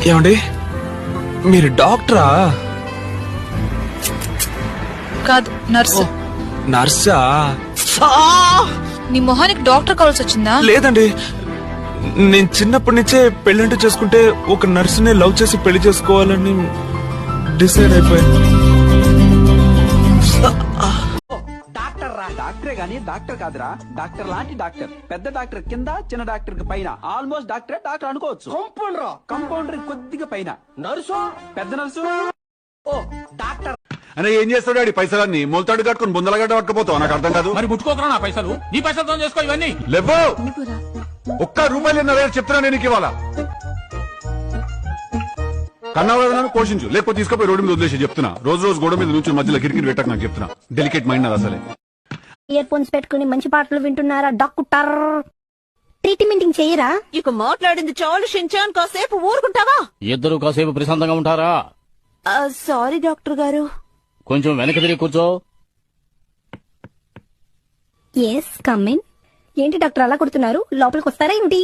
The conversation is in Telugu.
ఏమండి మీరు డాక్టరా? కాదు, నర్సు. నర్సా? నీ మొహానికి డాక్టర్ కావాల్సి వచ్చిందా? లేదండి, నేను చిన్నప్పటి నుంచే పెళ్ళంటూ చేసుకుంటే ఒక నర్సుని లవ్ చేసి పెళ్లి చేసుకోవాలని డిసైడ్ అయిపోయాను. డాక్టరే గాని డాక్టర్ కాదురా, డాక్టర్ లాంటి డాక్టర్. పెద్ద డాక్టర్ కింద, చిన్న డాక్టర్ కి పైన. ఆల్మోస్ట్ డాక్టర్ డాక్టర్ అనుకోవచ్చు. కంపౌండర్ కొద్దిగా పైన. నర్సు, పెద్ద నర్సు. ఓ డాక్టర్ అనే ఏం చేస్తాడు ఆడి పైసలన్నీ మొలతాడు కట్టుకుని బుందలగడ్డ పట్టుకుపోతావు, నాకు అర్థం కాదు. మరి ముట్టుకోకరా నా పైసలు, నీ పైసలతో చేసుకో ఇవన్నీ. లేవో ₹1 చెప్తున్నా నేను ఇవాళ. కన్నావాదనను పోషించు, లేకపోతే తీసుకుపోయి రోడ్డు మీద వదిలేసి చెప్తున్నా. రోజు గోడ మీద నుంచి మధ్యలో కిరికిరి పెట్టక నాకు చెప్తున్నా. డెలికేట్ మైండ్ అది అసలే. ఇయర్ ఫోన్స్ పెట్టుకుని మంచి పాటలు వింటున్నారా డాక్టర్? ట్రీట్మెంట్ చేయరా? ఇక మాట్లాడింది చాలు షించాన్, కాసేపు ఊరుకుంటావా? ఇద్దరు కాసేపు ప్రశాంతంగా ఉంటారా? సారీ డాక్టర్ గారు. కొంచెం వెనక తిరిగి కూర్చో. Yes come in. ఏంటి డాక్టర్ అలా కొడుతున్నారు? లోపలికి వస్తారా ఏంటి?